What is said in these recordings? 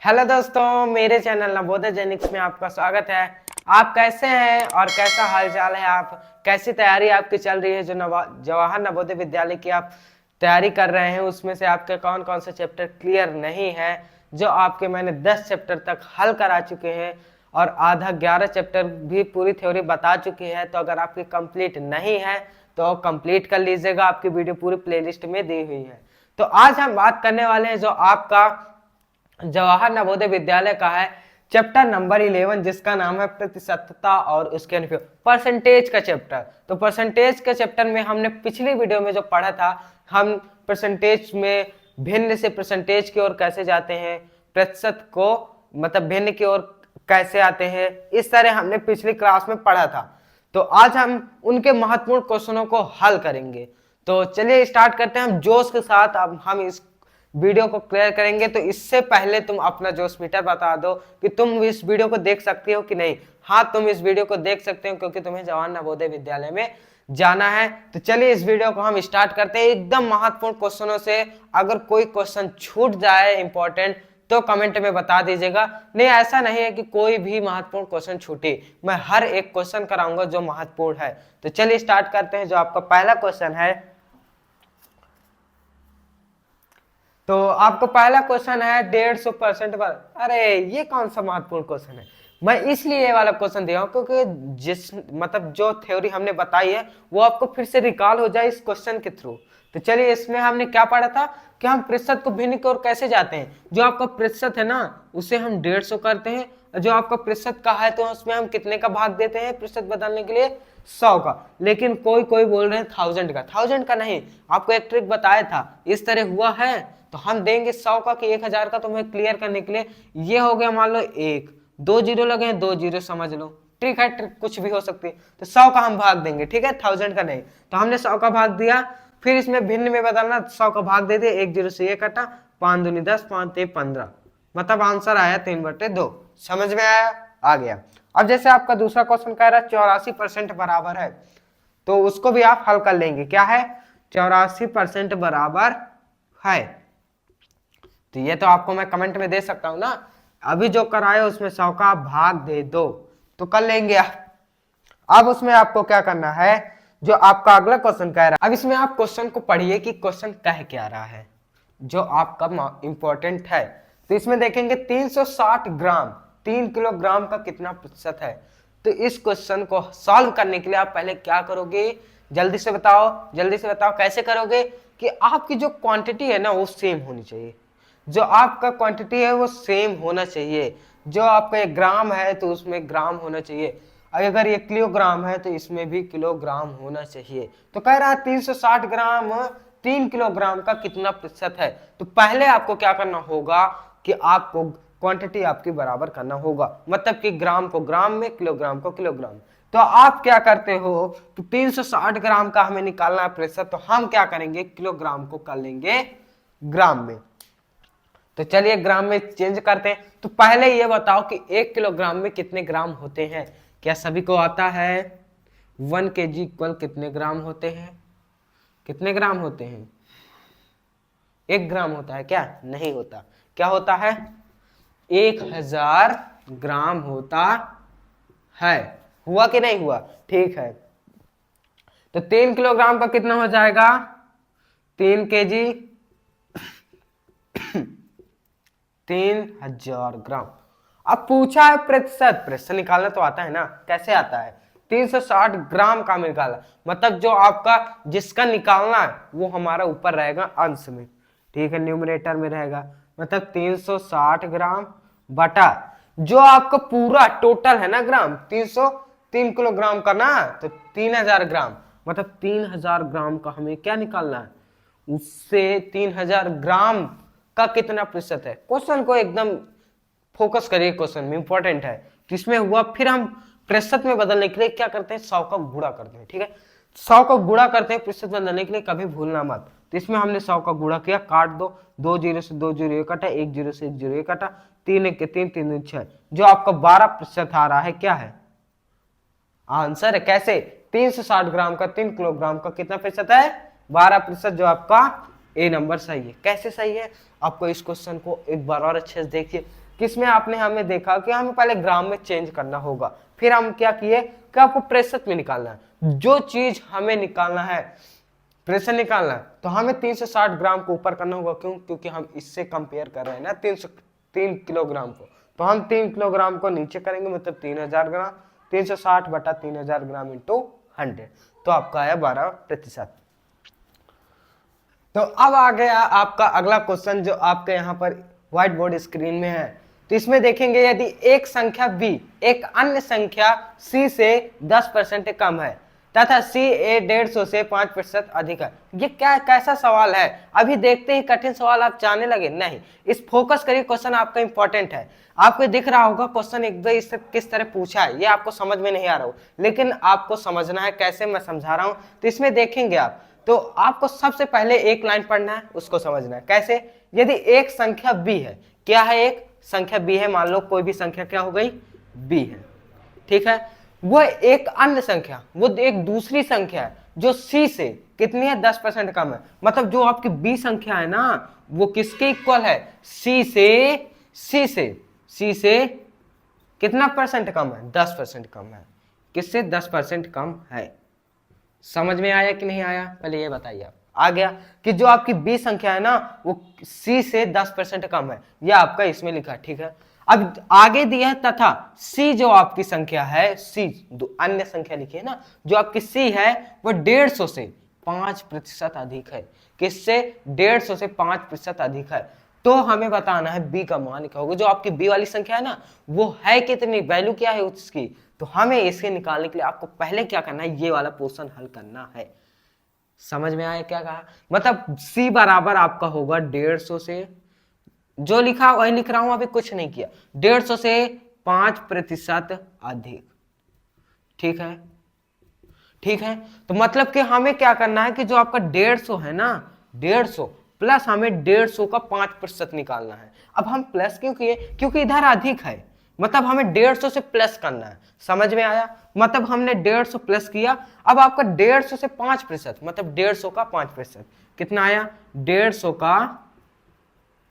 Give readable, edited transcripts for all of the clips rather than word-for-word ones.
Hello दोस्तों, मेरे channel Navodaya जेनिक्स में आपका स्वागत है। आप कैसे हैं और कैसा हालचाल है? आप कैसी तैयारी आपकी चल रही है? जो जवाहर नवोदय विद्यालय की आप तैयारी कर रहे हैं, उसमें से आपके कौन कौन से चैप्टर क्लियर नहीं है? जो आपके मैंने 10 चैप्टर तक हल करा चुके हैं और आधा 11 चैप्टर भी पूरी थ्योरी बता चुकी है। तो अगर आपकी कंप्लीट नहीं है तो कंप्लीट कर लीजिएगा, आपकी वीडियो पूरी प्लेलिस्ट में दी हुई है। तो आज हम बात करने वाले हैं जो आपका जवाहर नवोदय विद्यालय का है चैप्टर नंबर 11, जिसका नाम है प्रतिशतता और उसके अनुप्रयोग, परसेंटेज का चैप्टर। तो परसेंटेज के चैप्टर में हमने पिछली वीडियो में जो पढ़ा था, हम परसेंटेज में भिन्न से परसेंटेज की ओर कैसे जाते हैं, प्रतिशत को मतलब भिन्न की ओर कैसे आते हैं, इस तरह हमने पिछली क्लास में पढ़ा था। तो आज हम उनके महत्वपूर्ण क्वेश्चनों को हल करेंगे। तो चलिए स्टार्ट करते हैं हम जोश के साथ। अब हम इस वीडियो को क्लियर करेंगे। तो इससे पहले तुम अपना जोश मीटर बता दो कि तुम इस वीडियो को देख सकते हो कि नहीं। हाँ, तुम इस वीडियो को देख सकते हो क्योंकि तुम्हें जवाहर नवोदय विद्यालय में जाना है। तो चलिए इस वीडियो को हम स्टार्ट करते हैं एकदम महत्वपूर्ण क्वेश्चनों से। अगर कोई क्वेश्चन छूट जाए इंपॉर्टेंट तो कमेंट में बता दीजिएगा। नहीं, ऐसा नहीं है कि कोई भी महत्वपूर्ण क्वेश्चन छूटे, मैं हर एक क्वेश्चन कराऊंगा जो महत्वपूर्ण है। तो चलिए स्टार्ट करते हैं। जो आपका पहला क्वेश्चन है, तो आपको पहला क्वेश्चन है 150% पर। अरे ये कौन सा महत्वपूर्ण क्वेश्चन है? मैं इसलिए ये वाला क्वेश्चन दिया हूं क्योंकि जिस मतलब जो थ्योरी हमने बताई है वो आपको फिर से रिकॉल हो जाए इस क्वेश्चन के थ्रू। तो चलिए, इसमें हमने क्या पढ़ा था कि हम प्रतिशत को भिन्न की ओर कैसे जाते हैं। जो आपका प्रतिशत है ना, उसे हम 150 करते हैं। जो आपका प्रतिशत का है तो उसमें हम कितने का भाग देते हैं प्रतिशत बदलने के लिए? 100 का। लेकिन कोई कोई बोल रहे हैं 1000 का। 1000 का नहीं, आपको एक ट्रिक बताया था, इस तरह हुआ है तो हम देंगे 100 का कि 1000 का। तुम्हें क्लियर करने के लिए ये हो गया, मान लो 1 2 जीरो लगे हैं, 2 जीरो समझ लो। ठीक है, ट्रिक कुछ भी हो सकती है। तो 100 का हम भाग देंगे, ठीक है, 1000 का नहीं। तो हमने 100 का भाग दिया, फिर इसमें भिन्न में बदलना, 100 का भाग दे दिया, 1 जीरो से 1 कटा, 5 दूनी 10, 5 ते 15, मतलब आंसर आया 3/2। समझ में आया? आ गया। अब जैसे आपका दूसरा क्वेश्चन कह रहा है 84% बराबर है, तो उसको भी आप हल कर लेंगे। क्या है? 84% बराबर है। तो ये तो आपको मैं कमेंट में दे सकता हूं ना। अभी जो कराए उसमें 100 का भाग दे दो तो कर लेंगे। अब उसमें आपको क्या करना है, जो आपका अगला क्वेश्चन कह रहा है, अब इसमें आप क्वेश्चन को पढ़िए कि क्वेश्चन कह क्या रहा है, जो आपका इंपॉर्टेंट है। तो इसमें देखेंगे 360 ग्राम 3 किलोग्राम का कितना प्रतिशत है। तो इस क्वेश्चन को सॉल्व करने के लिए आप पहले क्या करोगे, जल्दी से बताओ, जल्दी से बताओ कैसे करोगे कि आपकी जो क्वांटिटी है ना वो सेम होनी चाहिए। जो आपका क्वांटिटी है वो सेम होना चाहिए। जो आपका 1 ग्राम है तो उसमें ग्राम होना चाहिए, अगर ये किलोग्राम है तो इसमें भी किलोग्राम होना चाहिए। तो कह रहा है 360 ग्राम 3 किलोग्राम का कितना प्रतिशत है। तो पहले आपको क्या करना होगा कि आपको क्वांटिटी आपकी बराबर करना होगा, मतलब कि ग्राम को ग्राम में, किलोग्राम को किलोग्राम। तो आप क्या करते हो कि 360 ग्राम का हमें निकालना है प्रतिशत, तो हम क्या करेंगे, किलोग्राम को कर लेंगे ग्राम में। तो चलिए ग्राम में चेंज करते हैं। तो पहले ये बताओ कि 1 किलोग्राम में कितने ग्राम होते हैं? क्या सभी को आता है? 1 kg इक्वल कितने ग्राम होते हैं? कितने ग्राम होते हैं? 1 ग्राम होता है क्या? नहीं होता। क्या होता है? 1000 ग्राम होता है। हुआ कि नहीं हुआ? ठीक है। तो 3 किलोग्राम का कितना हो जाएगा? 3 kg 3000 ग्राम। अब पूछा है प्रतिशत, प्रतिशत निकालना तो आता है ना, कैसे आता है? 360 ग्राम का निकाला, मतलब जो आपका जिसका निकालना है वो हमारा ऊपर रहेगा अंश में, ठीक है, न्यूमरेटर में रहेगा। मतलब 360 ग्राम बटा जो आपका पूरा टोटल है ना ग्राम, 3 किलोग्राम का ना, तो 3000 ग्राम, मतलब 3000 ग्राम का हमें क्या निकालना है, उससे 3000 ग्राम का कितना प्रतिशत है। क्वेश्चन को एकदम फोकस करिए, क्वेश्चन में इंपॉर्टेंट है। किसमें हुआ, फिर हम प्रतिशत में बदलने के लिए क्या करते हैं, 100 का गुणा करते हैं, ठीक है, 100 का गुणा करते हैं प्रतिशत बदलने के लिए, कभी भूलना मत। तो इसमें हमने 100 का गुणा किया, काट दो, 2 जीरो से 2 जीरो कटा, 1 जीरो से 1 जीरो कटा, 3 1 के 3 3 2 6, जो आपका 12% आ रहा है, क्या है आंसर है। कैसे? 360 ग्राम का 3 किलोग्राम का कितना प्रतिशत है? 12%, जो आपका ए नंबर सही है। कैसे सही है? आपको इस क्वेश्चन को एक बार और अच्छे से देखिए, किसमें आपने हमें देखा कि हमें पहले ग्राम में चेंज करना होगा, फिर हम क्या किए कि आपको प्रतिशत में निकालना है। जो चीज हमें निकालना है, प्रेशर निकालना है, तो हमें 360 ग्राम को ऊपर करना होगा। क्यों? क्योंकि हम इससे कंपेयर कर रहे हैं ना 3 किलोग्राम को, तो हम 3 किलोग्राम को नीचे करेंगे, मतलब 3000 ग्राम, 360 बटा 3000 ग्राम इंटू 100, तो आपका आया 12%। तो अब आ गया आपका अगला क्वेश्चन जो आपके यहाँ पर व्हाइट बोर्ड स्क्रीन में है। तो इसमें देखेंगे यदि एक संख्या b एक अन्य संख्या c से 10% कम है तथा c a 150 से 5% अधिक है। ये क्या कैसा सवाल है? अभी देखते ही कठिन सवाल आप जानने लगे? नहीं, इस फोकस करिए, क्वेश्चन आपका इंपॉर्टेंट है। आपको दिख रहा होगा क्वेश्चन एकदम इससे किस तरह पूछा है, ये आपको समझ में नहीं आ रहा हो, लेकिन आपको समझना है कैसे मैं समझा रहा हूं। तो इसमें देखेंगे आप, तो आपको सबसे पहले एक लाइन पढ़ना है, उसको समझना है कैसे। यदि एक संख्या b है, क्या है? एक संख्या b है, मान लो कोई भी संख्या क्या हो गई, b है, ठीक है। वो एक अन्य संख्या, वो एक दूसरी संख्या है जो c से कितनी है, 10% कम है। मतलब जो आपकी b संख्या है ना, वो किसके इक्वल है, c से कितना परसेंट कम है, 10% कम है। किससे? 10% कम है। समझ में आया कि नहीं आया? पहले ये बताइए आप। आ गया कि जो आपकी b संख्या है ना, वो c से 10% कम है, ये आपका इसमें लिखा है, ठीक है। अब आगे दिया है तथा c जो आपकी संख्या है, c अन्य संख्या लिखी है ना, जो आपकी c है वो 150 से 5% अधिक है। किससे? 150 से 5% अधिक है। तो हमें बताना है b का मान क्या होगा। जो आपकी b वाली संख्या है ना, वो है कितनी, वैल्यू क्या है उसकी। तो हमें इसके निकालने के लिए आपको पहले क्या करना है, ये वाला पोर्शन हल करना है। समझ में आया क्या कहा? मतलब c बराबर आपका होगा 150 से, जो लिखा वही लिख रहा हूं, अभी कुछ नहीं किया, 150 से 5% अधिक, ठीक है, ठीक है। तो मतलब कि हमें क्या करना है कि जो आपका 150 है ना, 150 प्लस हमें 150 का 5% निकालना है। अब हम प्लस क्यों किए? क्योंकि इधर अधिक है, मतलब हमें 150 से प्लस करना है। समझ में आया? मतलब हमने 150 प्लस किया। अब आपका 150 से 5%, मतलब 150 का 5%, कितना आया, 150 का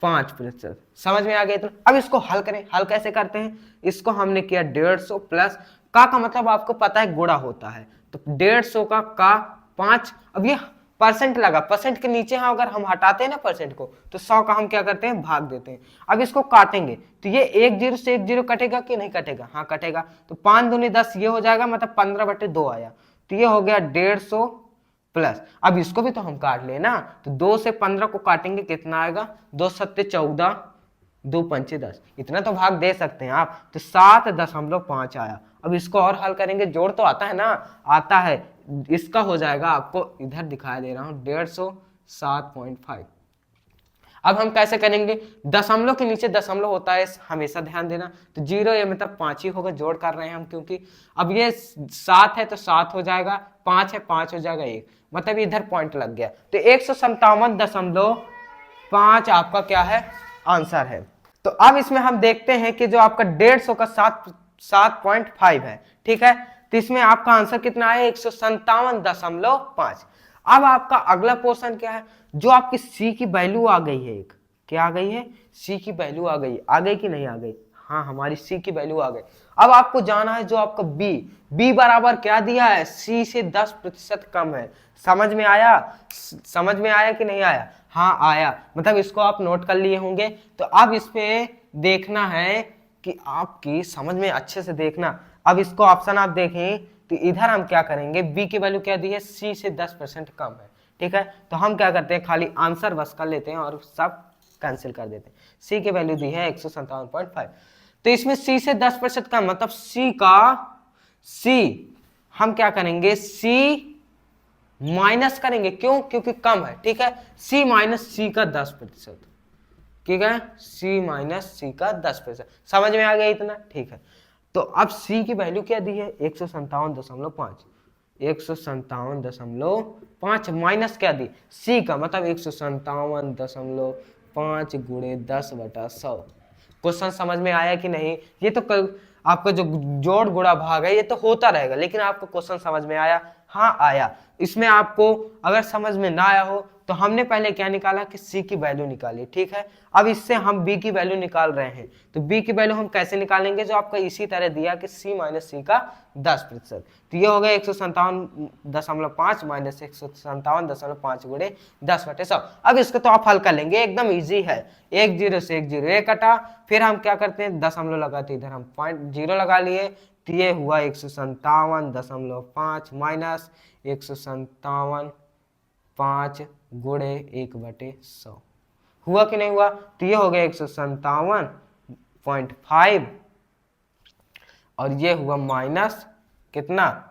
5%। समझ में आ गया? तो अब इसको हल करें। हल कैसे करते हैं? इसको हमने किया 150 प्लस का मतलब आपको पता है गुणा होता है, तो 150 का 5। अब ये परसेंट लगा, परसेंट के नीचे हाँ अगर हम हटाते हैं ना परसेंट को, तो 100 का हम क्या करते हैं, भाग देते हैं। अब इसको काटेंगे तो ये 1 0 से 1 0 कटेगा कि नहीं कटेगा? हाँ कटेगा। तो 5 दूनी 10 ये हो जाएगा, मतलब 15/2 आया। तो ये हो गया 150 प्लस। अब इसको भी तो हम काट लेना, तो 2 से 15 को काटेंगे, कितना आएगा, 2 7 14, 2 5 10, इतना तो भाग दे सकते हैं आप। तो 7.5 आया। अब इसको और हल करेंगे, जोड़ तो आता है ना, आता है। इसका हो जाएगा, आपको इधर दिखाई दे रहा हूं, 150 7.5। अब हम कैसे करेंगे, दशमलव के नीचे दशमलव होता है, हमेशा ध्यान देना। तो 0 ये मतलब 5 ही होगा, जोड़ कर रहे हैं हम, क्योंकि अब ये 7 है तो 7 हो जाएगा, 5 है 5 हो जाएगा 1, मतलब इधर पॉइंट लग गया। तो 157.5 आपका क्या है, आंसर है। तो अब इसमें हम देखते हैं कि जो आपका 150 का 7.5 है, ठीक है। तो इसमें आपका आंसर कितना है, 157.5। अब आपका अगला पोर्शन क्या है, जो आपकी सी की वैल्यू आ गई है, एक क्या आ गई है, सी की वैल्यू आ गई। आ गई कि नहीं आ गई? हाँ, हमारी सी की वैल्यू आ गई। अब आपको जाना है जो आपका बी बराबर क्या दिया है, सी से 10% कम है। समझ में आया? समझ में आया कि नहीं आया? हाँ आया, मतलब इसको आप नोट कर लिए होंगे। तो अब इस पे देखना है कि आपकी समझ में अच्छे से देखना। अब इसको ऑप्शन आप देखें तो इधर हम क्या करेंगे, बी की वैल्यू क्या दी है, सी से 10% कम है, ठीक है। तो हम क्या करते हैं, खाली आंसर बस कर लेते हैं और सब कैंसिल कर देते हैं। सी की वैल्यू दी है 157.5। तो इसमें सी से 10% कम, मतलब सी हम क्या करेंगे, सी माइनस करेंगे। क्यों? क्योंकि कम है, ठीक है। सी माइनस सी का 10%, ठीक है, सी माइनस सी का 10%। समझ में आ गया इतना? ठीक है। तो अब सी की वैल्यू क्या दी है, 157.5, 157.5 माइनस क्या दी, सी का, मतलब 157.5 गुणे 10/100। क्वेश्चन समझ में आया कि नहीं? ये तो आपका जो जोड़ गुणा भाग है ये तो होता रहेगा, लेकिन आपको क्वेश्चन समझ में आया? हाँ आया। इसमें आपको अगर समझ में ना आया हो तो हमने पहले क्या निकाला कि सी की वैल्यू निकाली, ठीक है। अब इससे हम बी की वैल्यू निकाल रहे हैं, तो बी की वैल्यू हम कैसे निकालेंगे, जो आपका इसी तरह दिया कि सी माइनस सी का 10%, तो ये हो गया 157.5 माइनस 157.5 गुणे 10/100। अब इसको तो आप हल कर लेंगे, एकदम इजी है। 1 0 से 1 0 1 कटा, फिर हम क्या करते हैं दशमलव लगाते, इधर हम 0.0 लगा लिए, तो ये हुआ 157.5 माइनस 157.5 गुणे 1/100, हुआ कि नहीं हुआ, तो ये हो गया 157.5 और ये हुआ माइनस कितना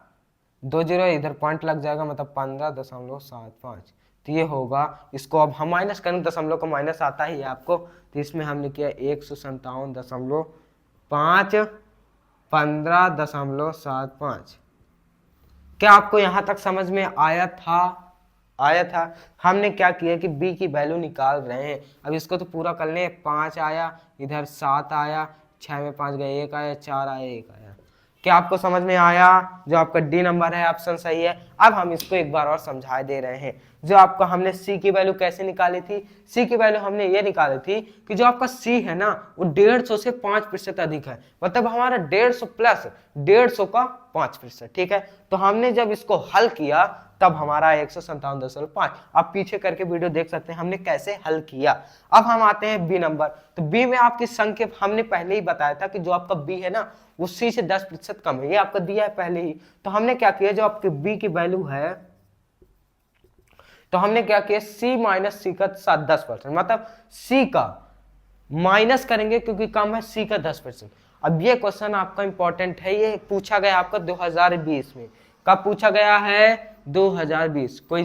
2 0, इधर पॉइंट लग जाएगा मतलब 15.75, तो ये होगा, इसको अब हम माइनस करें, दशमलव को माइनस आता ही है आपको, तो इसमें हमने किया 157.5 15.75। क्या आपको यहां तक समझ में आया था? हमने क्या किया कि b की वैल्यू निकाल रहे हैं। अब इसको तो पूरा कर लें, 5 आया, इधर 7 आया, 6 में 5 गए 1 आया, 4 आया 1 आया। क्या आपको समझ में आया? जो आपका डी नंबर है ऑप्शन सही है। अब हम इसको एक बार और समझा दे रहे हैं। जो आपका हमने सी की वैल्यू कैसे निकाली थी, सी की वैल्यू हमने ये निकाली थी कि जो आपका सी है ना वो 150 से 5% अधिक है, मतलब हमारा 150 प्लस 150 का 5%, ठीक है। तो हमने जब इसको हल किया तब हमारा 157.5, आप पीछे करके वीडियो देख सकते हैं हमने कैसे हल किया। अब हम आते हैं बी नंबर, तो बी में आपकी संख्या हमने पहले ही बताया था कि जो आपका बी है ना वो सी से 10% कम है, ये आपका दिया है पहले ही। तो हमने क्या किया, जो आपके बी की वैल्यू है, तो हमने क्या किया सी माइनस सी का 10%, मतलब सी का माइनस करेंगे क्योंकि कम है, सी का 10%। अब ये क्वेश्चन आपका इंपॉर्टेंट है, ये पूछा गया आपका 2020 में। कब पूछा गया है? 2020, कोई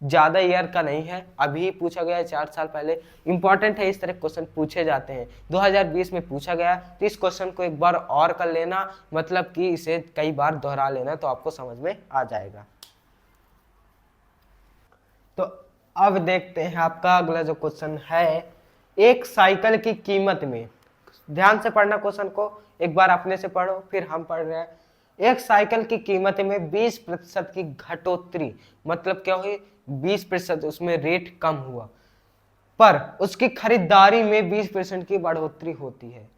ज्यादा ईयर का नहीं है, अभी पूछा गया है 4 साल पहले। इंपॉर्टेंट है, इस तरह क्वेश्चन पूछे जाते हैं। 2020 में पूछा गया, तो इस क्वेश्चन को एक बार और कर लेना, मतलब कि इसे कई बार दोहरा लेना, तो आपको समझ में आ जाएगा। तो अब देखते हैं आपका अगला जो क्वेश्चन है, एक साइकिल की कीमत में, ध्यान से पढ़ना क्वेश्चन को, एक बार अपने से पढ़ो फिर हम पढ़ रहे हैं। एक साइकिल की कीमत में 20% की घटोत्तरी, मतलब क्या हुई 20% उसमें रेट कम हुआ, पर उसकी खरीदारी में 20% की बढ़ोतरी होती है।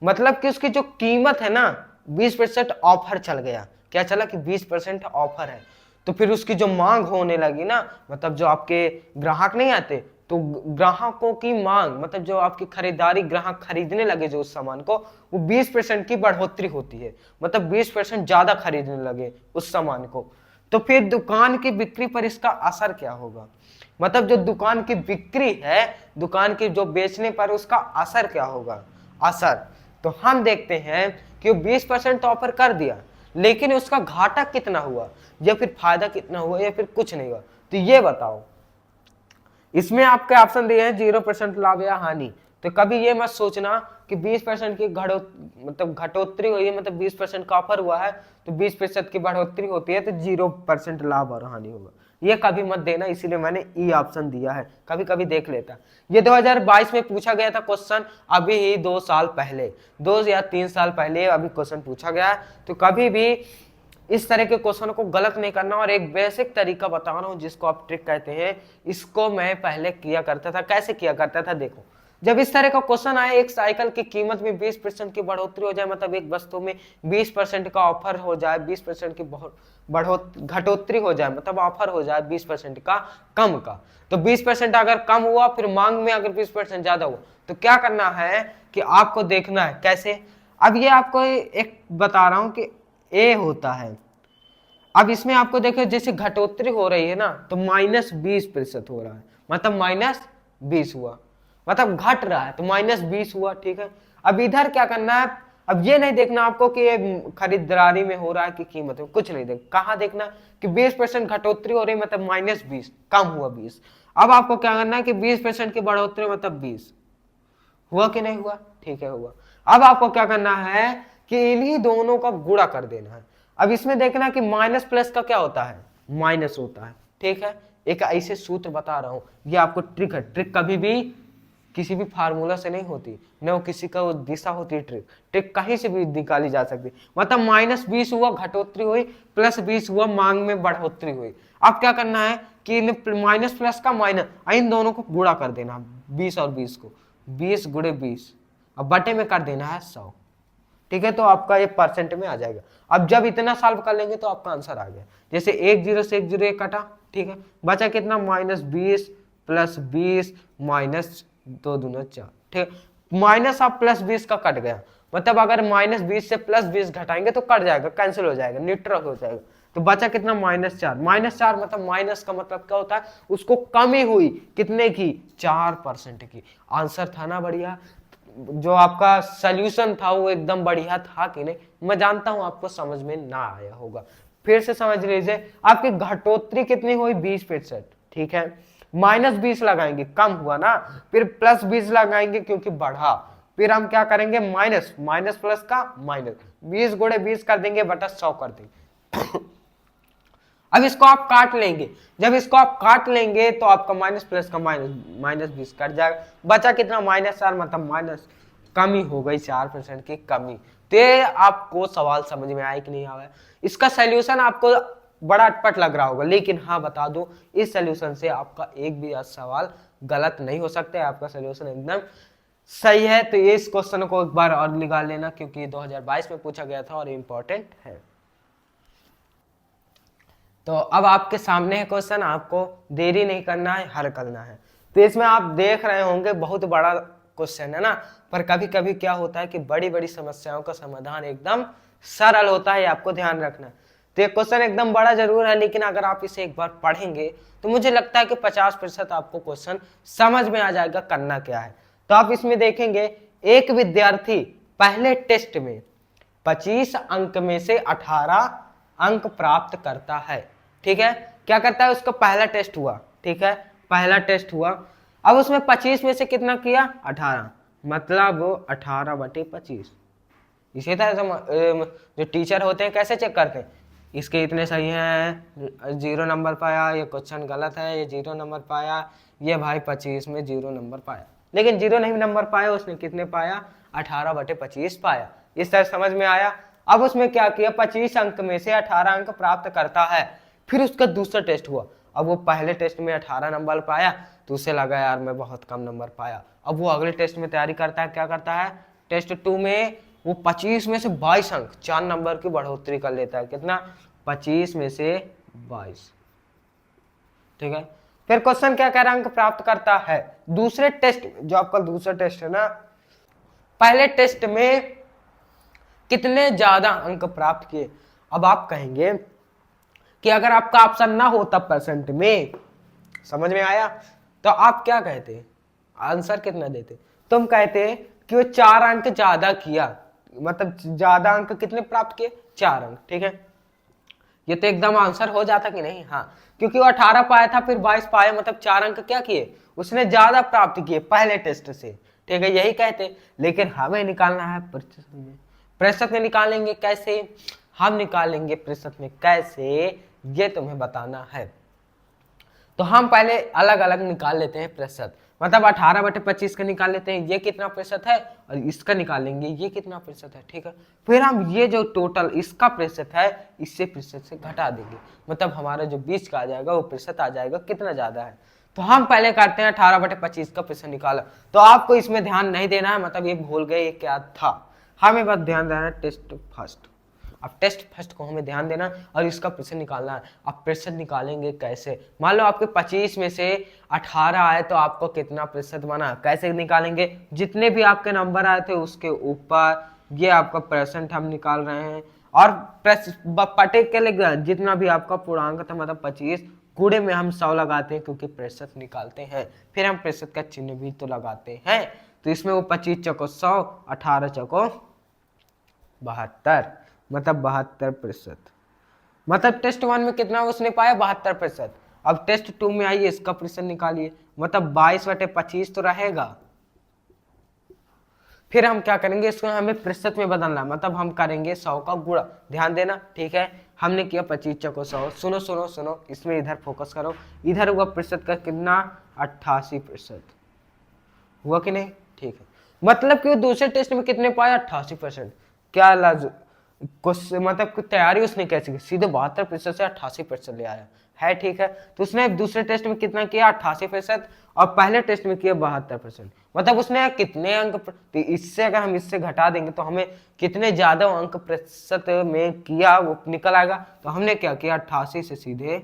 मतलब कि उसकी जो कीमत है ना 20% ऑफर चल गया, क्या चला कि 20% ऑफर है, तो फिर उसकी जो मांग होने लगी ना, मतलब जो आपके ग्राहक नहीं आते, तो ग्राहकों की मांग, मतलब जो आपकी खरीदारी, ग्राहक खरीदने लगे जो उस सामान को, वो 20% की बढ़ोतरी होती है, मतलब 20% ज्यादा खरीदने लगे उस सामान को। तो फिर दुकान की बिक्री पर इसका असर क्या होगा, मतलब जो दुकान की बिक्री है, दुकान की जो बेचने पर उसका असर क्या होगा, असर। तो हम देखते हैं कि वो 20% तो ऑफर कर दिया, लेकिन उसका घाटा कितना हुआ, या फिर फायदा कितना हुआ, या फिर कुछ नहीं हुआ, तो ये बताओ। इसमें आपके ऑप्शन दिए हैं 0% लाभ या हानि। तो कभी ये मत सोचना कि 20% की मतलब घटोत्तरी हुई है, मतलब 20% का ऑफर हुआ है तो 20% की बढ़ोतरी होती है तो 0% लाभ और हानि होगा, ये कभी मत देना, इसीलिए मैंने ई ऑप्शन दिया है, कभी कभी देख लेता। ये 2022 में पूछा गया था क्वेश्चन, अभी ही 2 साल पहले, 2 या 3 साल पहले अभी क्वेश्चन पूछा गया है। तो कभी भी इस तरह के क्वेश्चन को गलत नहीं करना, और एक बेसिक तरीका बता रहा हूं जिसको आप ट्रिक कहते हैं, इसको मैं पहले किया करता था। कैसे किया करता था, देखो, जब इस तरह का क्वेश्चन आए, एक साइकिल की कीमत में 20% की बढ़ोतरी हो जाए, मतलब एक वस्तु में 20% का ऑफर हो जाए, 20% की घटोत्तरी हो जाए, मतलब ऑफर हो जाए 20% का कम का, तो 20% अगर कम हुआ, फिर मांग में अगर 20% ज्यादा हुआ, तो क्या करना है कि आपको देखना है कैसे। अब ये आपको एक बता रहा हूं कि ए होता है। अब इसमें आपको देखो जैसे घटोत्तरी हो रही है ना, तो -20% हो रहा है, मतलब -20 हुआ, मतलब घट रहा है तो -20 हुआ, ठीक है। अब इधर क्या करना है, अब ये नहीं देखना आपको कि ये खरीदारी में हो रहा है कि कीमत में, कुछ नहीं देख, कहाँ देखना कि 20% घटोत्तरी हो रही है, मतलब -20, कम हुआ 20। अब आपको क्या करना है कि 20% की बढ़ोतरी मतलब 20 हुआ कि नहीं हुआ, ठीक है हुआ। अब आपको क्या करना है कि इन्हीं दोनों का गुणा कर देना है। अब इसमें देखना कि माइनस प्लस का क्या होता है, माइनस होता है, ठीक है। एक ऐसे सूत्र बता रहा हूं, ये आपको ट्रिक है, ट्रिक कभी भी किसी भी फार्मूला से नहीं होती, न वो किसी का वो दिशा होती, ट्रिक ट्रिक कहीं से भी निकाली जा सकती। मतलब -20 हुआ घटोत्तरी हुई, +20 हुआ मांग में बढ़ोतरी हुई। अब क्या करना है कि माइनस प्लस का माइनस, इन दोनों को गुणा कर देना, 20 और 20 को, 20 गुणे 20, अब बटे में कर देना है 100। ठीक है, तो आपका ये परसेंट में आ जाएगा। अब जब इतना सॉल्व कर लेंगे तो आपका आंसर आ गया। जैसे 1 0 से 1 0 एक कटा, ठीक है, बचा कितना -20 + 20 -2 दूना 4, ठीक है, माइनस आप +20 का कट गया, मतलब अगर -20 से +20 घटाएंगे तो कट जाएगा, कैंसिल हो जाएगा, न्यूट्रल हो जाएगा। तो बचा कितना -4 मतलब माइनस का मतलब क्या होता है, उसको कमी हुई कितने की, 4% की। आंसर था ना बढ़िया, जो आपका सॉल्यूशन था वो एकदम बढ़िया था कि नहीं। मैं जानता हूं आपको समझ में ना आया होगा, फिर से समझ लीजिए। आपकी घटोत्तरी कितनी हुई, 20%, ठीक है, -20 लगाएंगे, कम हुआ ना, फिर +20 लगाएंगे क्योंकि बढ़ा, फिर हम क्या करेंगे, माइनस प्लस का माइनस, 20 गुणे 20 कर देंगे बटा 100 कर देंगे। अब इसको आप काट लेंगे, जब इसको आप काट लेंगे तो आपका माइनस प्लस का माइनस 20 कट जाएगा, बचा कितना -4, मतलब माइनस, कमी हो गई 4% की कमी। तो ये आपको सवाल समझ में आया कि नहीं आया। इसका सॉल्यूशन आपको बड़ा अटपट लग रहा होगा, लेकिन हाँ बता दो, इस सॉल्यूशन से आपका एक भी सवाल गलत नहीं हो सकता है, आपका सॉल्यूशन एकदम सही है। तो ये इस क्वेश्चन को एक बार और निकाल लेना, क्योंकि 2022 में पूछा गया था और इम्पोर्टेंट है। तो अब आपके सामने है क्वेश्चन, आपको देरी नहीं करना है, हल करना है। तो इसमें आप देख रहे होंगे बहुत बड़ा क्वेश्चन है ना, पर कभी कभी क्या होता है कि बड़ी बड़ी समस्याओं का समाधान एकदम सरल होता है, आपको ध्यान रखना। तो ये क्वेश्चन एकदम बड़ा जरूर है, लेकिन अगर आप इसे एक बार पढ़ेंगे तो मुझे लगता है कि 50% आपको क्वेश्चन समझ में आ जाएगा करना क्या है। तो आप इसमें देखेंगे, एक विद्यार्थी पहले टेस्ट में 25 अंक में से 18 अंक प्राप्त करता है, ठीक है, क्या करता है, उसका पहला टेस्ट हुआ, ठीक है, पहला टेस्ट हुआ, अब उसमें 25 में से कितना किया, 18, मतलब 18/25। इसी तरह जो टीचर होते हैं कैसे चेक करते हैं, इसके इतने सही हैं, 0 नंबर पाया, ये क्वेश्चन गलत है, ये 0 नंबर पाया, ये भाई 25 में 0 नंबर पाया, लेकिन 0 नहीं नंबर पाया, उसने कितने पाया, 18/25 पाया। इस तरह समझ में आया। अब उसमें क्या किया, 25 अंक में से 18 अंक प्राप्त करता है, फिर उसका दूसरा टेस्ट हुआ, अब वो पहले टेस्ट में 18 नंबर पाया, तो उसे लगा यार मैं बहुत कम नंबर पाया, अब वो अगले टेस्ट में तैयारी करता है, क्या करता है, टेस्ट 2 में वो 25 में से 22 अंक, 4 नंबर की बढ़ोतरी कर लेता है, कितना, 25 में से 22, ठीक है। फिर क्वेश्चन क्या कह रहा है, अंक प्राप्त करता है। दूसरे टेस्ट, जो आपका दूसरा टेस्ट है ना, पहले टेस्ट में कितने ज्यादा अंक प्राप्त किए। अब आप कहेंगे कि अगर आपका ऑप्शन ना होता परसेंट में, समझ में आया, तो आप क्या कहते, आंसर कितना देते, तुम कहते कि वो 4 अंक ज्यादा किया, मतलब ज्यादा अंक कितने प्राप्त किए, 4 अंक, ठीक है, ये तो एकदम आंसर हो जाता कि नहीं, हाँ, क्योंकि वो 18 पाया था, फिर 22 पाया, मतलब 4 अंक क्या किए, उसने ज्यादा प्राप्त किए पहले टेस्ट से, ठीक है, यही कहते। लेकिन हमें निकालना है प्रतिशत में, प्रतिशत में निकालेंगे कैसे, हम निकालेंगे प्रतिशत में कैसे, ये तुम्हें बताना है। तो हम पहले अलग अलग निकाल लेते हैं प्रतिशत, मतलब 18/25 का निकाल लेते हैं, ये कितना प्रतिशत है, और इसका निकालेंगे ये कितना प्रतिशत है, ठीक है, फिर हम ये जो टोटल इसका प्रतिशत है, इससे प्रतिशत से घटा देंगे, मतलब हमारा जो बीच का आ जाएगा वो प्रतिशत आ जाएगा कितना ज्यादा है। तो हम पहले करते हैं 18/25 का प्रतिशत निकाला। तो आपको इसमें ध्यान नहीं देना है, मतलब ये भूल गए ये क्या था, हमें बस ध्यान देना है टेस्ट फर्स्ट। अब टेस्ट फर्स्ट को हमें ध्यान देना और इसका प्रतिशत निकालना है। अब प्रतिशत निकालेंगे कैसे, मान लो आपके 25 में से 18 आए तो आपको कितना प्रतिशत बना, कैसे निकालेंगे, जितने भी आपके नंबर आए थे उसके ऊपर ये आपका परसेंट हम निकाल रहे हैं, और पर्टिकुलर जितना भी आपका पूर्णांक था, मतलब 25 गुणे में हम 100 लगाते हैं, क्योंकि प्रतिशत निकालते हैं, फिर हम प्रतिशत का चिन्ह भी तो लगाते हैं। तो इसमें वो 25 चौको 100, 18 चौको 72, मतलब 72%, मतलब टेस्ट 1 में कितना उसने पाया, 72%। अब टेस्ट 2 में आइए, इसका प्रतिशत निकालिए, मतलब 22/25 तो रहेगा। फिर हम क्या करेंगे, इसको हमें प्रतिशत में बदलना, मतलब हम करेंगे 100 का गुणा, ध्यान देना, ठीक है, हमने किया 25 चौको 100, सुनो सुनो सुनो, इसमें इधर फोकस करो, इधर हुआ प्रतिशत का कितना, 88%, हुआ कि नहीं? ठीक है, मतलब कि वो दूसरे टेस्ट में कितने पाया? 88%। क्या लाज कुछ मतलब कि तैयारी उसने कैसे की? सीधे 72% से 88% ले आया है। ठीक है, तो उसने दूसरे टेस्ट में कितना किया? 88%, और पहले टेस्ट में किया 72%। मतलब उसने कितने अंक तो इससे अगर हम इससे घटा देंगे तो हमें कितने ज्यादा अंक प्रतिशत में किया वो निकल आएगा। तो हमने क्या किया? 88 से सीधे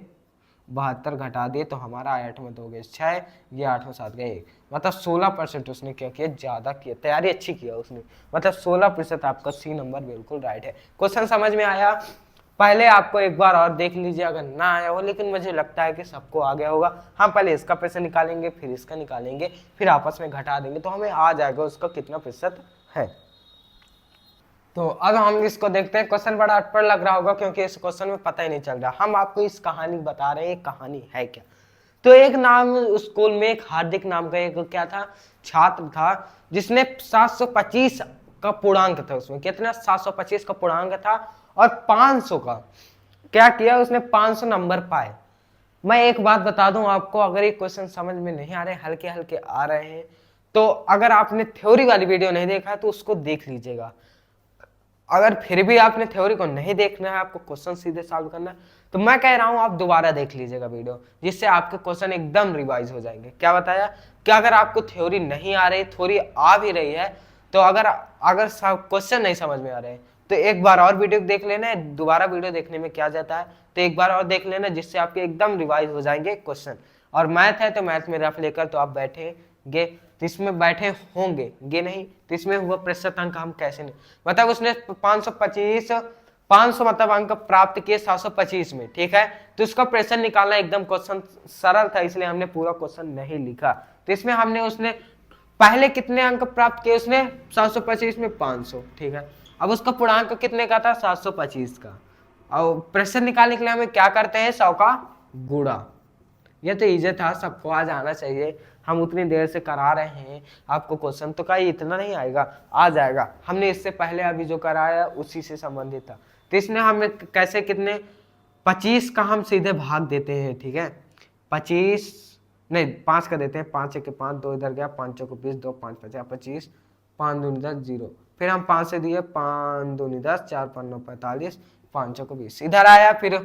72 घटा दिए, तो हमारा 8 में 2 गए 6, ये 8 में 7 गए 1, मतलब 16% उसने क्या किया? ज्यादा किया, तैयारी अच्छी किया उसने, मतलब 16%। आपका सी नंबर बिल्कुल राइट है। क्वेश्चन समझ में आया? पहले आपको एक बार और देख लीजिए अगर ना आया हो, लेकिन मुझे लगता है कि सबको आ गया होगा। हम पहले इसका पैसा निकालेंगे, फिर इसका निकालेंगे, फिर आपस में घटा देंगे, तो हमें आ जाएगा उसका कितना प्रतिशत है। तो अब हम इसको देखते हैं। क्वेश्चन बड़ा अटपट लग रहा होगा क्योंकि इस क्वेश्चन में पता ही नहीं चल रहा। हम आपको इस कहानी बता रहे हैं, कहानी है क्या। तो एक नाम स्कूल में एक हार्दिक नाम का एक क्या था? छात्र था, जिसने 725 का पूर्णांक था। उसमें कितना? 725 का पूर्णांक था, और 500 का क्या किया उसने? 500 नंबर पाए। मैं एक बात बता दूं आपको, अगर ये क्वेश्चन समझ में नहीं आ रहे, हल्के हल्के आ रहे हैं, तो अगर आपने थ्योरी वाली वीडियो नहीं देखा तो उसको देख लीजिएगा। अगर फिर भी आपने थ्योरी को नहीं देखना है, आपको क्वेश्चन सीधे सॉल्व करना है, तो मैं कह रहा हूं आप दोबारा देख लीजिएगा वीडियो, जिससे आपके क्वेश्चन एकदम रिवाइज हो जाएंगे। क्या बताया कि अगर आपको थ्योरी नहीं आ रही, थ्योरी आ भी रही है, तो अगर अगर क्वेश्चन नहीं समझ में आ रहे हैं, तो एक बार और वीडियो देख लेना है। दोबारा वीडियो देखने में क्या जाता है, तो एक बार और देख लेना, जिससे आपके एकदम रिवाइज हो जाएंगे क्वेश्चन। और मैथ है तो मैथ में रफ लेकर तो आप बैठेंगे, तो इसमें बैठे होंगे गे नहीं, तो इसमें हुआ प्रतिशत अंक हम कैसे नहीं, मतलब उसने 525 500 मतलब अंक प्राप्त किए 725 में। ठीक है, तो उसका प्रतिशत निकालना एकदम क्वेश्चन सरल था, इसलिए हमने पूरा क्वेश्चन नहीं लिखा। तो इसमें हमने उसने पहले कितने अंक प्राप्त किए? उसने 725 में 500। ठीक है, अब उसका पूर्णांक कितने का था? 725 का। और प्रतिशत निकालने के लिए हमें क्या करते हैं? 100 का गुणा। ये तो इजी था, सबको आज आना चाहिए। हम उतनी देर से करा रहे हैं आपको क्वेश्चन, तो कहीं इतना नहीं आएगा, आ जाएगा। हमने इससे पहले अभी जो कराया उसी से संबंधित था। तो इसने हमें कैसे कितने 25 का हम सीधे भाग देते हैं। ठीक है, 25 नहीं 5 का देते हैं। 5 1 5, 2 इधर गया, 5 चौको 20, 2 5 50 25, 5 दूनी 10 0, फिर हम 5 से दिए, 5 दूनी 10, 4 5 9 45, 5 चौको 20 इधर आया, फिर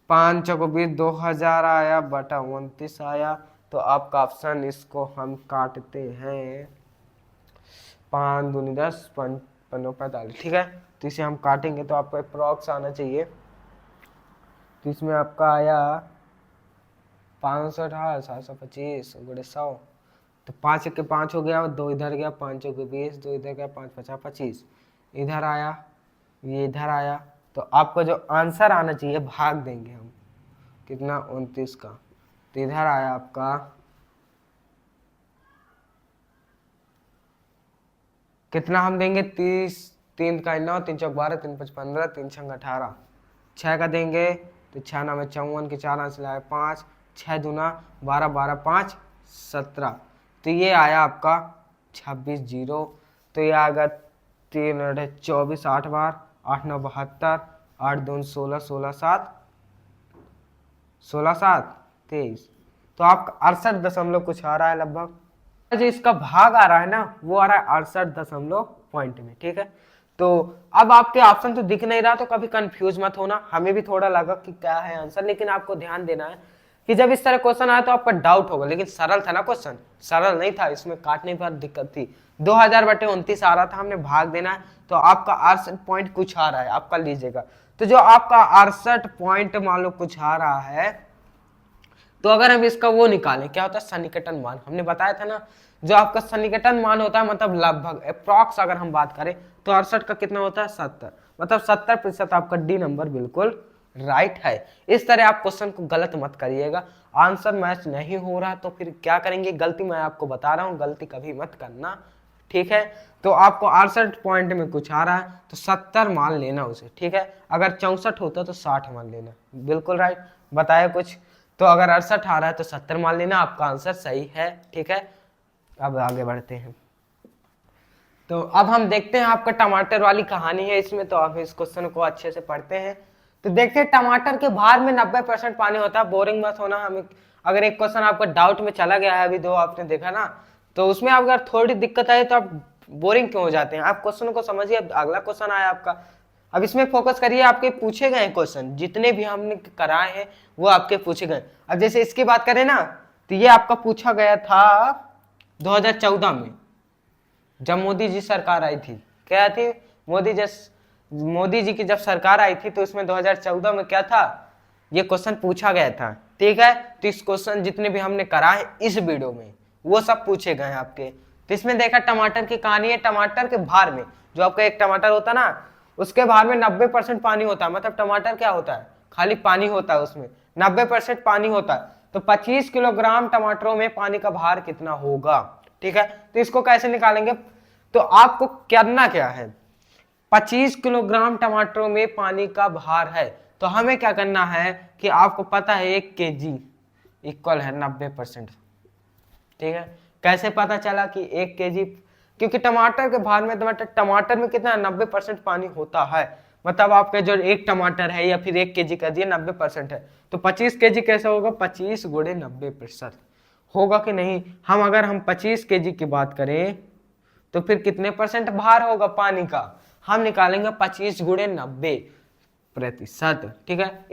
5 चौको 20 2000 आया बटा 29 आया। तो आपका ऑप्शन, इसको हम काटते हैं, 5 दूनी 10, 5 5 45। ठीक है, तो इसे हम काटेंगे तो आपको अप्रॉक्स आना चाहिए। तो इसमें आपका आया 518 725 गुणे 100, तो 5 1 5 हो गया, 2 इधर गया, 5 चौके 20, 2 इधर गया, 5 50 25 इधर आया, ये इधर आया। तो आपको जो आंसर आना चाहिए भाग देंगे हम कितना? 29 का। तो इधर आया आपका कितना हम देंगे? 30, 3 का 9, 3 चौक 12, 3 5 15, 3 छंग 18, 6 का देंगे तो 6 9 में 54 के 4 आंसर आया 5, 6 दूना 12, 12 5 17। तो ये आया आपका 26 0। तो ये आएगा 3 24 8 बार, 8 9 72, 8 2 16, 16 7 16 7 23। तो आपका 68 दशमलव कुछ आ रहा है लगभग। जो इसका भाग आ रहा है ना, वो आ रहा है 68 दशमलव में। ठीक है, तो अब आपके ऑप्शन तो दिख नहीं रहा, तो कभी कंफ्यूज मत होना। हमें भी थोड़ा लगा कि क्या है आंसर, लेकिन आपको ध्यान देना है कि जब इस तरह क्वेश्चन आया तो आपका डाउट होगा, लेकिन सरल था ना क्वेश्चन, सरल नहीं था, इसमें काटने पर दिक्कत थी। 2000 बटे 29 आ रहा था, हमने भाग देना है, तो आपका 68 पॉइंट कुछ आ रहा है, आपका लीजिएगा। तो जो आपका 68 पॉइंट मान लो कुछ आ रहा है, तो अगर हम इसका वो निकालें, क्या होता है? सन्निकटन मान। हमने बताया था ना, जो आपका सन्निकटन मान होता है, मतलब लगभग अप्रॉक्स अगर हम बात करें, तो 68 का कितना होता है? 70, मतलब 70% आपका डी नंबर बिल्कुल राइट है। इस तरह आप क्वेश्चन को गलत मत करिएगा। आंसर मैच नहीं हो रहा तो फिर क्या करेंगे? गलती मैं आपको बता रहा हूँ, गलती कभी मत करना। ठीक है, तो आपको 68 पॉइंट में कुछ आ रहा है तो 70 मान लेना उसे। ठीक है, अगर 64 होता तो 60 मान लेना, बिल्कुल राइट बताया कुछ। तो अगर 68 आ रहा है तो 70 मान लेना, आपका आंसर सही है। ठीक है, अब आगे बढ़ते हैं। तो अब हम देखते हैं, आपका टमाटर वाली कहानी है इसमें, तो आप इस क्वेश्चन को अच्छे से पढ़ते हैं। तो देखते हैं, टमाटर के भार में 90% पानी होता है। बोरिंग मत होना। हमें अगर एक क्वेश्चन आपका डाउट में चला गया है, अभी दो आपने देखा ना, तो उसमें अगर थोड़ी दिक्कत आए तो आप बोरिंग क्यों हो जाते हैं। आप क्वेश्चन को समझिए। अब अगला क्वेश्चन आया आपका, अब इसमें फोकस करिए। आपके पूछे गए क्वेश्चन जितने भी हमने कराए हैं वो आपके पूछे गए। अब जैसे इसकी बात करें ना, तो ये आपका पूछा गया था 2014 में, जब मोदी जी सरकार आई थी। क्या थी? मोदी जी की जब सरकार आई थी तो इसमें 2014 में क्या था, ये क्वेश्चन पूछा गया था। ठीक है, तो इस क्वेश्चन जितने भी हमने कराए इस वीडियो में वो सब पूछे गए हैं आपके। तो इसमें देखा टमाटर की कहानी है। टमाटर के भार में, जो आपका एक टमाटर होता है ना, उसके भार में 90% पानी होता है। मतलब टमाटर क्या होता है, खाली पानी होता है, उसमें 90% पानी होता है। तो 25 किलोग्राम टमाटरों में पानी का भार कितना होगा। ठीक है, तो इसको कैसे निकालेंगे, तो आपको करना क्या है, 25 किलोग्राम टमाटरों में पानी का भार है, तो हमें क्या करना है कि आपको पता है 1 केजी इक्वल है 90%। ठीक है, कैसे पता चला कि 1 केजी, क्योंकि टमाटर के भार में टमाटर में कितना 90% पानी होता है। मतलब आपके जो एक टमाटर है या फिर 1 केजी का दिए 90% है, तो 25 केजी कैसे होगा, 25 गुणे 90% होगा कि नहीं। अगर हम 25 केजी की बात करें तो फिर कितने परसेंट भार होगा पानी का, हम निकालेंगे 25 गुणे 90%। ठीक है,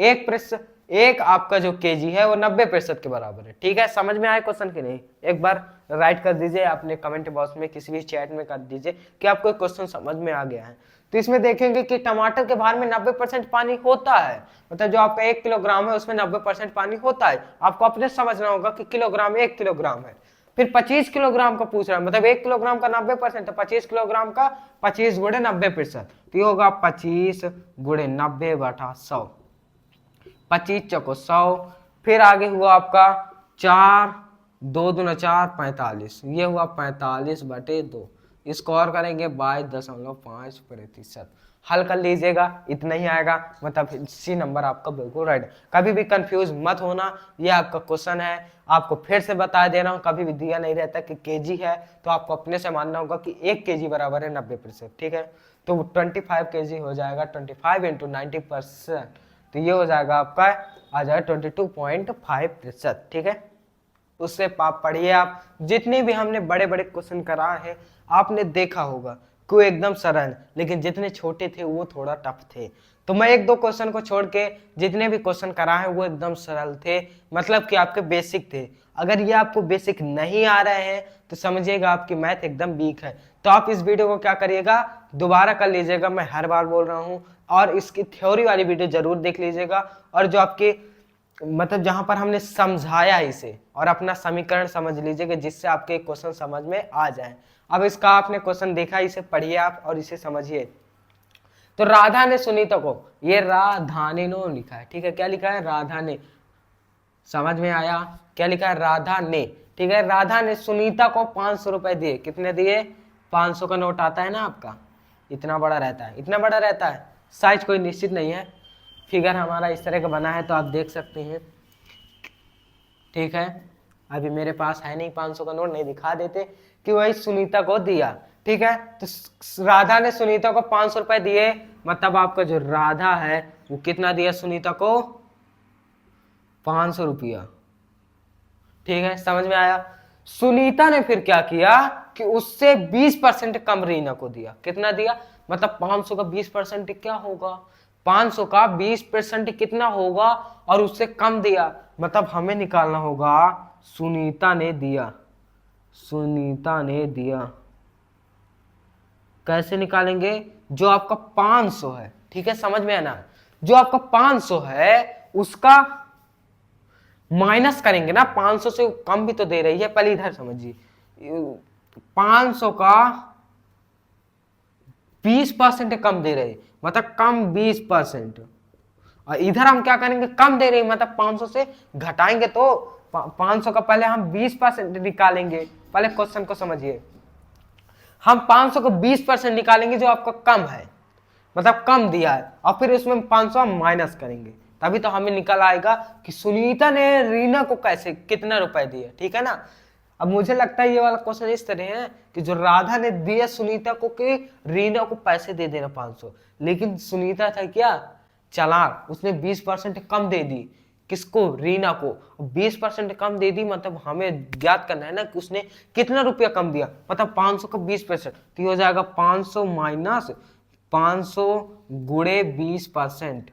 एक आपका जो केजी है वो 90% के बराबर है। ठीक है, समझ में आया क्वेश्चन की नहीं। एक बार राइट कर दीजिए अपने कमेंट बॉक्स में, किसी भी चैट में कर दीजिए कि आपको क्वेश्चन समझ में आ गया है। तो इसमें देखेंगे कि टमाटर के भार में 90% पानी होता है। मतलब जो आपका 1 किलोग्राम है उसमें 90% पानी होता है। आपको अपने समझना होगा कि किलोग्राम 1 किलोग्राम है। फिर 25 किलोग्राम का पूछ रहा है, मतलब 1 किलोग्राम का 90%, 25 किलोग्राम का 25 गुणे 90%, तो ये होगा 25 गुणे 90/100, 25 चौको 100। फिर आगे हुआ आपका 4, 2 दूना 4, 45, ये हुआ 45/2। इसको और करेंगे 22.5%। हल कर लीजिएगा, इतना ही आएगा। मतलब सी नंबर आपका बिल्कुल राइट। कभी भी कंफ्यूज मत होना, ये आपका क्वेश्चन है। आपको फिर से बता दे रहा हूँ, कभी भी दिया नहीं रहता कि केजी है तो आपको अपने से मानना होगा कि 1 केजी बराबर है 90%। ठीक है, तो 25 केजी हो जाएगा 25 × 90%, तो ये हो जाएगा आपका, आ जाएगा 22.5%। ठीक है, उससे पढ़िए आप। जितने भी हमने बड़े बड़े क्वेश्चन कराए हैं आपने देखा होगा कि वो एकदम सरल, लेकिन जितने छोटे थे वो थोड़ा टफ थे। तो मैं 1-2 क्वेश्चन को छोड़ के जितने भी क्वेश्चन कराए हैं वो एकदम सरल थे, मतलब कि आपके बेसिक थे। अगर ये आपको बेसिक नहीं आ रहे हैं तो समझिएगा आपकी मैथ एकदम वीक है। तो आप इस वीडियो को क्या करिएगा, दोबारा कर लीजिएगा, मैं हर बार बोल रहा हूँ, और इसकी थ्योरी वाली वीडियो जरूर देख लीजिएगा। और जो आपके मतलब जहां पर हमने समझाया इसे, और अपना समीकरण समझ लीजिएगा जिससे आपके क्वेश्चन समझ में आ जाए। अब इसका आपने क्वेश्चन देखा, इसे पढ़िए आप और इसे समझिए। तो राधा ने सुनीता को, ये राधा ने नो लिखा है। ठीक है, क्या लिखा है, राधा ने। समझ में आया, क्या लिखा है, राधा ने। ठीक है, राधा ने सुनीता को 500 रुपए दिए। कितने दिए, 500 का नोट आता है ना आपका, इतना बड़ा रहता है, इतना बड़ा रहता है। साइज कोई निश्चित नहीं है, फिगर हमारा इस तरह का बना है तो आप देख सकते हैं। ठीक है, अभी मेरे पास है नहीं 500 का नोट, नहीं दिखा देते, कि वही सुनीता को दिया। ठीक है, तो राधा ने सुनीता को 500 रुपए दिए, मतलब आपका जो राधा है वो कितना दिया सुनीता को, 500 रुपया। ठीक है, समझ में आया। सुनीता ने फिर क्या किया कि उससे 20% कम रीना को दिया। कितना दिया, मतलब 500 का 20% क्या होगा, 500 का 20% कितना होगा, और उससे कम दिया। मतलब हमें निकालना होगा सुनीता ने दिया, सुनीता ने दिया। कैसे निकालेंगे, जो आपका 500 है, ठीक है, समझ में आना, जो आपका 500 है उसका माइनस करेंगे ना, 500 से कम भी तो दे रही है, पहले इधर समझिए, 500 का 20% कम दे रहे, मतलब कम 20%। और इधर हम क्या करेंगे, कम दे रही, मतलब 500 से घटाएंगे तो 500 का पहले हम 20% निकालेंगे। पहले क्वेश्चन को समझिए, हम 500 को 20% निकालेंगे जो आपका कम है, मतलब कम दिया है, और फिर उसमें 500 हम माइनस करेंगे, तभी तो हमें निकल आएगा कि सुनीता ने रीना को कैसे कितना रुपए दिए। ठीक है ना। अब मुझे लगता है ये वाला क्वेश्चन इस तरह है कि जो राधा ने दिया सुनीता को कि रीना को पैसे दे देना 500, लेकिन सुनीता था क्या, चालाक, उसने 20% कम दे दी, किसको, रीना को। 20% कम दे दी, मतलब हमें ज्ञात करना है ना कि उसने कितना रुपया कम दिया, मतलब 500 का 20%, तो ये हो जाएगा 500 माइनस 500 गुणे 20%,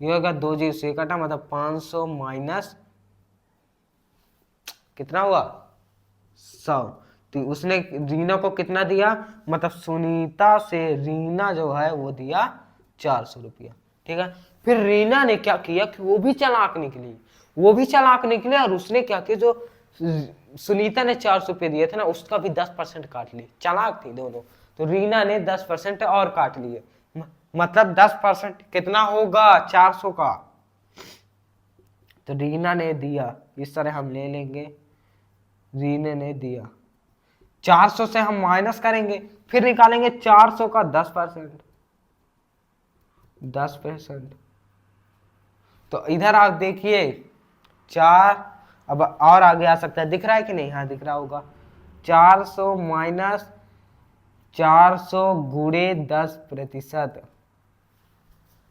ये होगा 2 जीरो से कटा, मतलब 500 माइनस कितना हुआ 100। तो उसने रीना को कितना दिया, मतलब सुनीता से रीना जो है वो दिया 400 रुपया, ठीक है। फिर रीना ने क्या किया कि वो भी चालाक निकली, वो भी चालाक निकले, और उसने क्या किया, जो सुनीता ने 400 रुपये दिए थे ना, उसका भी 10% काट ली, चालाक थी दोनों। तो रीना ने 10% और काट लिए, मतलब 10% कितना होगा 400 का। तो रीना ने दिया, इस तरह हम ले लेंगे, रीना ने दिया 400 से हम माइनस करेंगे, फिर निकालेंगे 400 का 10%, 10%। तो इधर आप देखिए 4, अब और आगे आ सकता है, दिख रहा है कि नहीं, हाँ दिख रहा होगा। 400 माइनस 400 गुणे 10%,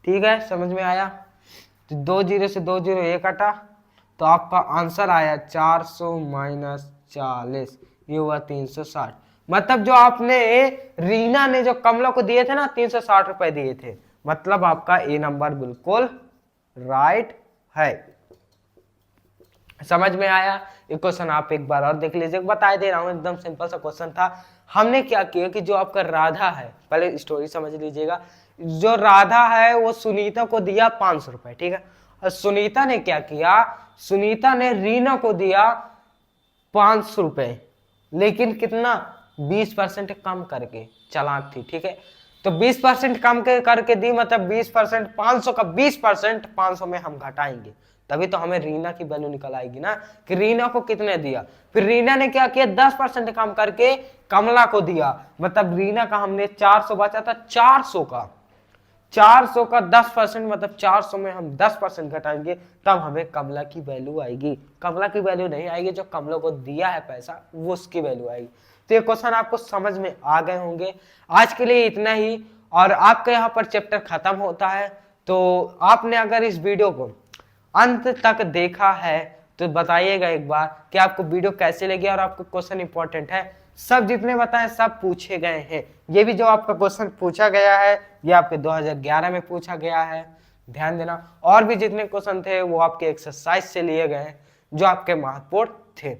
ठीक है, समझ में आया। तो 2 जीरो से 2 जीरो एक कटा, तो आपका आंसर आया 400 माइनस 40, ये हुआ 360। मतलब जो आपने रीना ने जो कमला को दिए थे ना 360 रुपए दिए थे, मतलब आपका ए नंबर बिल्कुल राइट है। समझ में आया। ये क्वेश्चन आप एक बार और देख लीजिए, बता दे रहा हूं, एकदम सिंपल सा क्वेश्चन था। हमने क्या किया कि जो आपका राधा है, पहले स्टोरी समझ लीजिएगा। जो राधा है वो सुनीता को दिया 500 रुपए, ठीक है। और सुनीता ने क्या किया, सुनीता ने रीना को दिया 500 रुपए, लेकिन कितना 20% कम करके, चालाक थी, ठीक है। तो 20% कम करके दी, मतलब 20%, 500 का 20% 500 में हम घटाएंगे, तभी तो हमें रीना की वैल्यू निकल आएगी ना, कि रीना को कितने दिया। फिर रीना ने क्या किया, 10% कम करके कमला को दिया, मतलब रीना का हमने 400 बचा था, 400 का 10%, मतलब 400 में हम 10% घटाएंगे, तब हमें कमला की वैल्यू आएगी। कमला की वैल्यू नहीं आएगी, जो कमला को दिया है पैसा वो उसकी वैल्यू आएगी। तो ये क्वेश्चन आपको समझ में आ गए होंगे। आज के लिए इतना ही, और आपका यहाँ पर चैप्टर खत्म होता है। तो आपने अगर इस वीडियो को अंत तक देखा है तो बताइएगा एक बार कि आपको वीडियो कैसे लगी, और आपको क्वेश्चन इंपॉर्टेंट है, सब जितने बताए सब पूछे गए हैं। ये भी जो आपका क्वेश्चन पूछा गया है ये आपके 2011 में पूछा गया है, ध्यान देना। और भी जितने क्वेश्चन थे वो आपके एक्सरसाइज से लिए गए हैं जो आपके महत्वपूर्ण थे।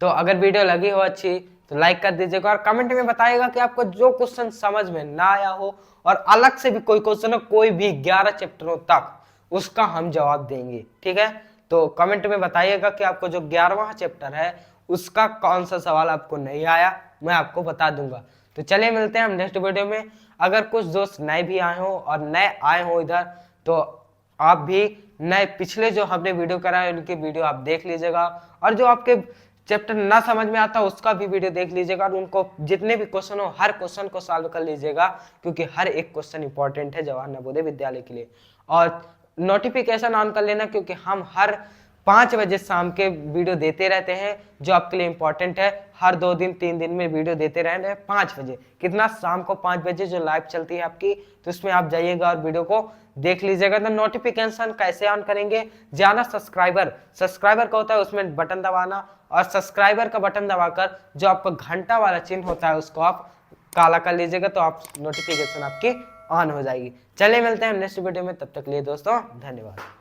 तो अगर वीडियो लगी हो अच्छी तो लाइक कर दीजिएगा, और कमेंट में बताइएगा कि आपको जो क्वेश्चन समझ में ना आया हो, और अलग से भी कोई क्वेश्चन हो, कोई भी 11 चैप्टरों तक, उसका हम जवाब देंगे, ठीक है। तो कमेंट में बताइएगा कि आपको जो 11वां चैप्टर है उसका कौन सा सवाल आपको नहीं आया, मैं आपको बता दूंगा। तो चलिए मिलते हैं हम नेक्स्ट वीडियो में। अगर कुछ दोस्त नए भी आए हो और नए आए हो इधर, तो आप भी नए पिछले जो हमने वीडियो कराए उनके वीडियो आप देख लीजिएगा, और जो आपके चैप्टर ना समझ में आता उसका भी वीडियो देख लीजिएगा, और उनको जितने भी क्वेश्चन हो हर क्वेश्चन को सॉल्व कर लीजिएगा, क्योंकि हर एक क्वेश्चन इंपॉर्टेंट है जवाहर नवोदय विद्यालय के लिए। और नोटिफिकेशन ऑन कर लेना, क्योंकि हम हर 5 बजे शाम के वीडियो देते रहते हैं जो आपके लिए इंपॉर्टेंट है। हर 2 दिन 3 दिन में वीडियो देते रह रहे हैं 5 बजे, कितना, शाम को 5 बजे जो लाइव चलती है आपकी, तो उसमें आप जाइएगा और वीडियो को देख लीजिएगा। तो नोटिफिकेशन कैसे ऑन करेंगे, जाना सब्सक्राइबर का होता है उसमें बटन दबाना, और सब्सक्राइबर का बटन दबाकर जो आपका घंटा वाला चिन्ह होता है उसको आप काला कर लीजिएगा, तो आप नोटिफिकेशन आपकी ऑन हो जाएगी। चलिए मिलते हैं नेक्स्ट वीडियो में, तब तक लिए दोस्तों धन्यवाद।